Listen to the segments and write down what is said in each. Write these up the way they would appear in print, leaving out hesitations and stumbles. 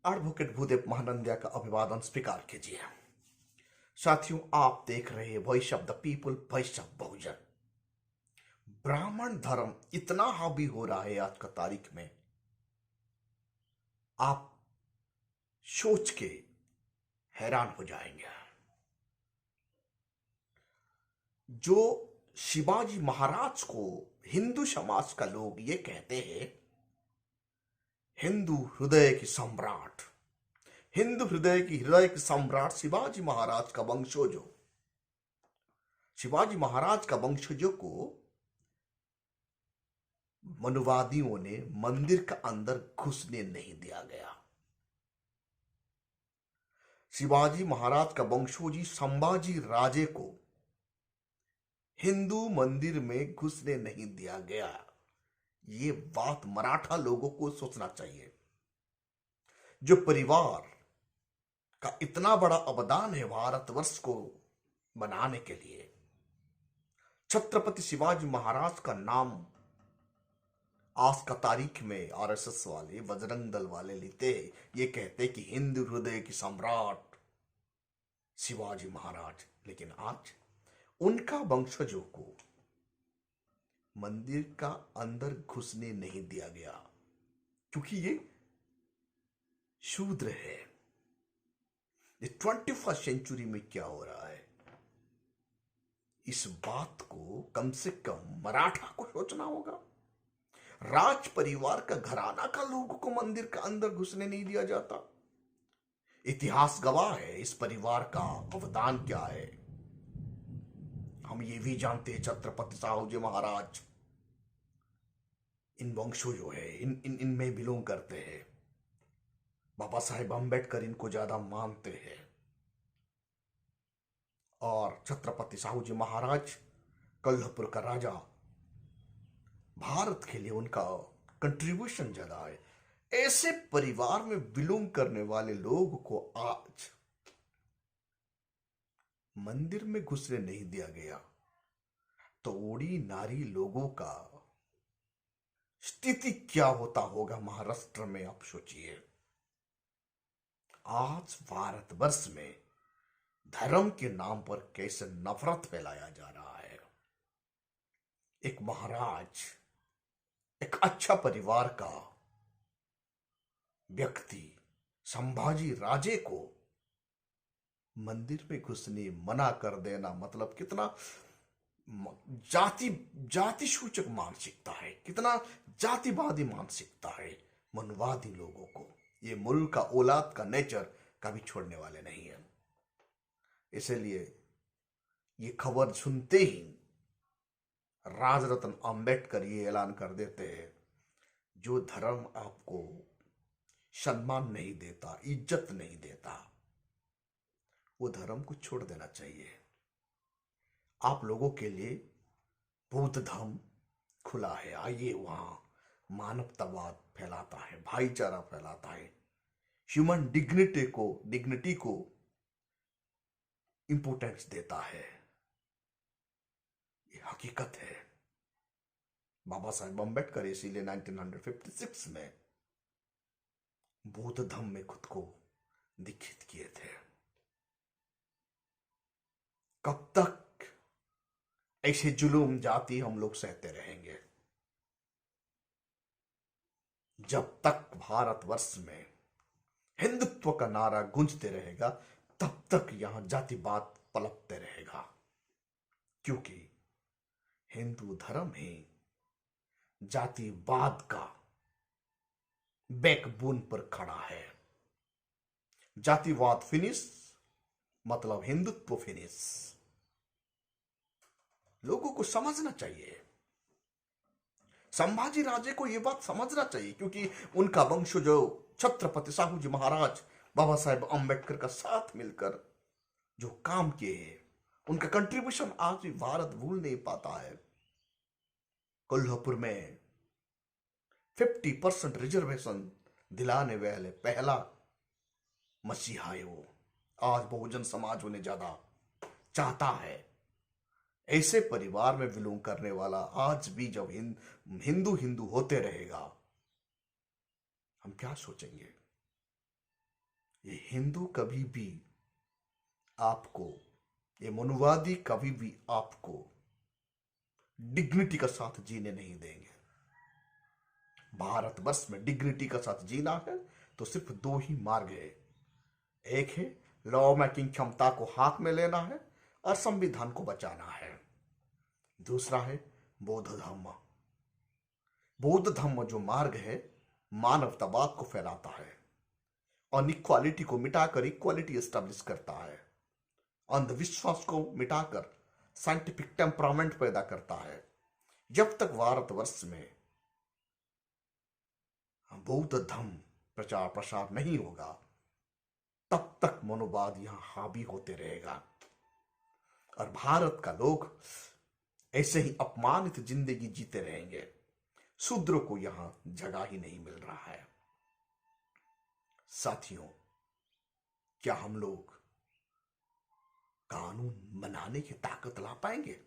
Advocate Bhudev Mahanandia का अभिवादन स्वीकार कीजिए। साथियों, आप देख रहे हैं voice of the people, voice of Bahujan. ब्राह्मण धर्म इतना हावी हो रहा है आज का तारीख में, आप सोच के हैरान हो जाएंगे। जो शिवाजी महाराज को हिंदू समाज का लोग ये कहते हैं हिंदू हृदय की सम्राट, हिंदू हृदय के सम्राट शिवाजी महाराज का वंशजों, शिवाजी महाराज का वंशजों को मनुवादियों ने मंदिर का अंदर घुसने नहीं दिया गया। शिवाजी महाराज का वंशोजी संभाजी राजे को हिंदू मंदिर में घुसने नहीं दिया गया। ये बात मराठा लोगों को सोचना चाहिए। जो परिवार का इतना बड़ा अवदान है भारतवर्ष को बनाने के लिए, छत्रपति शिवाजी महाराज का नाम आज का तारीख में आरएसएस वाले, बजरंग दल वाले लेते हैं। ये कहते कि हिंदू हृदय की सम्राट शिवाजी महाराज, लेकिन आज उनका वंशजों को मंदिर का अंदर घुसने नहीं दिया गया क्योंकि ये शूद्र है। ये 21st सेंचुरी में क्या हो रहा है, इस बात को कम से कम मराठा को सोचना होगा। राज परिवार का घराना का लोगों को मंदिर के अंदर घुसने नहीं दिया जाता। इतिहास गवाह है इस परिवार का अवदान क्या है। हम ये भी जानते हैं छत्रपति साहूजी महाराज इन वंशों जो है इनमें बिलोंग करते हैं। बाबा साहेब अम्बेडकर इनको ज्यादा मानते हैं और छत्रपति साहूजी महाराज कोल्हापुर का राजा, भारत के लिए उनका कंट्रीब्यूशन ज्यादा है। ऐसे परिवार में बिलोंग करने वाले लोग को आज मंदिर में घुसने नहीं दिया गया तो ओडी नारी लोगों का स्थिति क्या होता होगा महाराष्ट्र में, आप सोचिए। आज भारतवर्ष में धर्म के नाम पर कैसे नफरत फैलाया जा रहा है। एक महाराज, एक अच्छा परिवार का व्यक्ति संभाजी राजे को मंदिर में घुसने मना कर देना मतलब कितना जाति सूचक मानसिकता है, कितना जातिवादी मानसिकता है मनुवादी लोगों को। ये मुल्क का औलाद का नेचर कभी छोड़ने वाले नहीं है। इसलिए ये खबर सुनते ही राजरत्न अंबेडकर ये ऐलान कर देते हैं, जो धर्म आपको सम्मान नहीं देता, इज्जत नहीं देता, वो धर्म को छोड़ देना चाहिए। आप लोगों के लिए बौद्ध धर्म खुला है, आइए वहां मानवतावाद फैलाता है, भाईचारा फैलाता है, ह्यूमन डिग्निटी को इंपोर्टेंस देता है। ये हकीकत है। बाबा साहेब अम्बेडकर इसीलिए 1956 में बौद्ध धर्म में खुद को दीक्षित किए थे। कब तक ऐसे जुलूम जाति हम लोग सहते रहेंगे? जब तक भारतवर्ष में हिंदुत्व का नारा गूंजते रहेगा तब तक यहां जातिवाद पलपते रहेगा, क्योंकि हिंदू धर्म ही जातिवाद का बैकबोन पर खड़ा है। जातिवाद फिनिश मतलब हिंदुत्व फिनिश। लोगों को समझना चाहिए, संभाजी राजे को यह बात समझना चाहिए, क्योंकि उनका वंश जो छत्रपति साहूजी महाराज बाबा साहेब अम्बेडकर का साथ मिलकर जो काम किए हैं, उनका कंट्रीब्यूशन आज भी भारत भूल नहीं पाता है। कोल्हापुर में 50% रिजर्वेशन दिलाने वाले पहला मसीहा है वो। आज बहुजन समाज उन्हें ज्यादा चाहता है। ऐसे परिवार में बिलोंग करने वाला आज भी जब हिंदू होते रहेगा, हम क्या सोचेंगे? ये हिंदू कभी भी आपको, ये मनुवादी कभी भी आपको डिग्निटी का साथ जीने नहीं देंगे। भारतवर्ष में डिग्निटी का साथ जीना है तो सिर्फ दो ही मार्ग है। एक है लॉ मेकिंग क्षमता को हाथ में लेना है और संविधान को बचाना है। दूसरा है बौद्ध धर्म। बौद्ध धर्म जो मार्ग है मानवतावाद को फैलाता है, अनइक्वालिटी को मिटाकर इक्वालिटी एस्टेब्लिश करता है, अंधविश्वास को मिटाकर साइंटिफिक टेम्परामेंट पैदा करता है। जब तक भारतवर्ष में बौद्ध धर्म प्रचार प्रसार नहीं होगा तब तक मनोवाद यहां हावी होते रहेगा और भारत का लोग ऐसे ही अपमानित जिंदगी जीते रहेंगे। शूद्रों को यहां जगह ही नहीं मिल रहा है। साथियों, क्या हम लोग कानून बनाने की ताकत ला पाएंगे?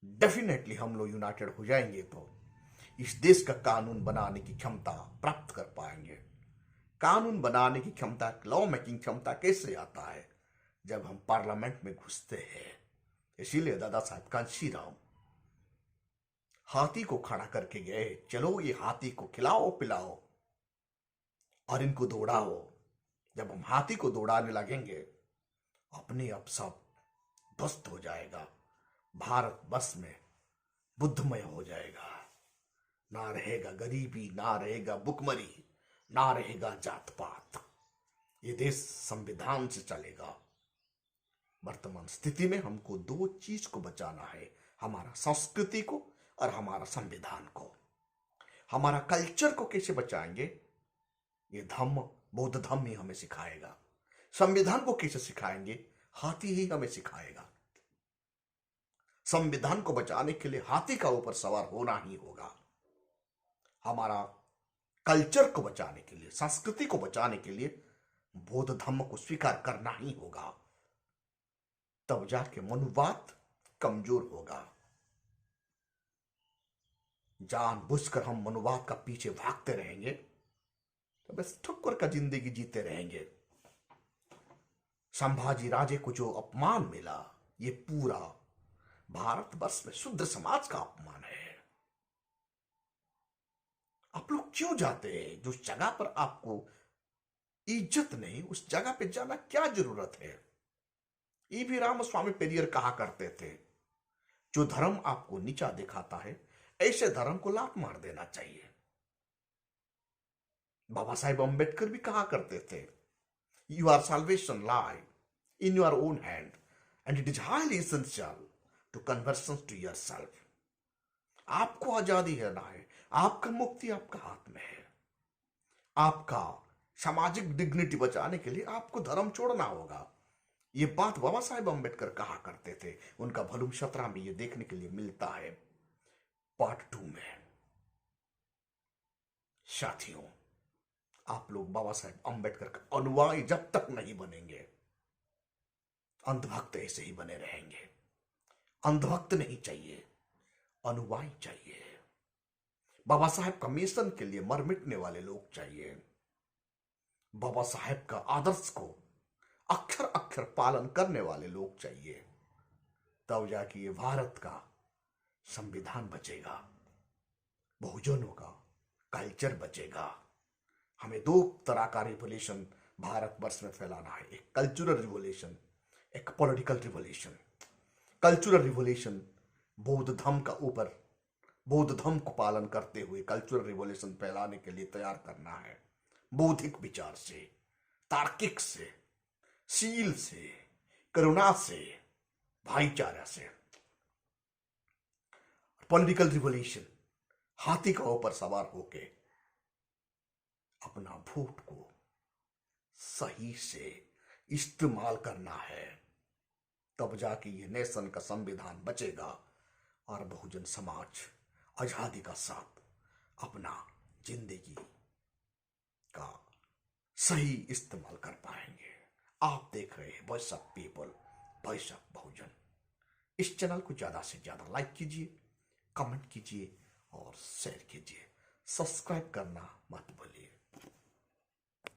डेफिनेटली हम लोग यूनाइटेड हो जाएंगे तो इस देश का कानून बनाने की क्षमता प्राप्त कर पाएंगे। कानून बनाने की क्षमता, लॉ मेकिंग क्षमता कैसे आता है? जब हम पार्लियामेंट में घुसते हैं। इसीलिए दादा साहब कांशीराम हाथी को खड़ा करके गए, चलो ये हाथी को खिलाओ पिलाओ और इनको दौड़ाओ। जब हम हाथी को दौड़ाने लगेंगे अपने आप सब ध्वस्त हो जाएगा। भारत बस में बुद्धमय हो जाएगा। ना रहेगा गरीबी, ना रहेगा भुखमरी, ना रहेगा जात पात। ये देश संविधान से चलेगा। वर्तमान स्थिति में हमको दो चीज को बचाना है, हमारा संस्कृति को और हमारा संविधान को। हमारा कल्चर को कैसे बचाएंगे? ये धम्म, बौद्ध धम्म ही हमें सिखाएगा। संविधान को कैसे सिखाएंगे? हाथी ही हमें सिखाएगा। संविधान को बचाने के लिए हाथी का ऊपर सवार होना ही होगा। हमारा कल्चर को बचाने के लिए, संस्कृति को बचाने के लिए बौद्ध धर्म को स्वीकार करना ही होगा। तब जाके मनुवाद कमजोर होगा। जानबूझकर हम मनुवाद का पीछे भागते रहेंगे तो बस ठुक्कर का जिंदगी जीते रहेंगे। संभाजी राजे को जो अपमान मिला, ये पूरा भारतवर्ष में शुद्ध समाज का अपमान है। आप लोग क्यों जाते हैं? जो जगह पर आपको इज्जत नहीं, उस जगह पे जाना क्या जरूरत है? ईवी रामस्वामी पेरियर कहा करते थे, जो धर्म आपको नीचा दिखाता है ऐसे धर्म को लात मार देना चाहिए। बाबा साहेब अंबेडकर भी कहा करते थे, you are salvation lie in your own hand and it is highly essential to conversion to yourself। आपको आजादी है ना है, आपका मुक्ति आपका हाथ में है। आपका सामाजिक डिग्निटी बचाने के लिए आपको धर्म छोड़ना होगा। ये बात बाबा साहेब अंबेडकर कहा करते थे। उनका वॉल्यूम 17 में ये देखने के लिए मिलता है, पार्ट 2 में। साथियों, आप लोग बाबा साहेब अंबेडकर का अनुयायी जब तक नहीं बनेंगे, अंधभक्त ऐसे ही बने रहेंगे। अंधभक्त नहीं चाहिए, अनुयायी चाहिए। बाबा साहेब का मिशन के लिए मर मिटने वाले लोग चाहिए। बाबा साहेब का आदर्श को अक्षर अक्षर पालन करने वाले लोग चाहिए। तब जाके ये भारत का संविधान बचेगा, बहुजनों का कल्चर बचेगा। हमें दो तरह का रिवोल्यूशन भारतवर्ष में फैलाना है, एक कल्चरल रिवोल्यूशन, एक पॉलिटिकल रिवोल्यूशन। कल्चरल रिवोल्यूशन बौद्ध धर्म का ऊपर, बौद्ध धर्म को पालन करते हुए कल्चरल रिवोल्यूशन फैलाने के लिए तैयार करना है। बौद्धिक विचार से, तार्किक से, शील से, करुणा से, भाईचारा से। पॉलिटिकल रिवोल्यूशन हाथी का ऊपर सवार होके अपना वोट को सही से इस्तेमाल करना है। तब जाके ये नेशन का संविधान बचेगा और बहुजन समाज आजादी का साथ अपना जिंदगी का सही इस्तेमाल कर पाएंगे। आप देख रहे हैं voice of people, voice of Bahujan. इस चैनल को ज्यादा से ज्यादा लाइक कीजिए, कमेंट कीजिए और शेयर कीजिए। सब्सक्राइब करना मत भूलिए।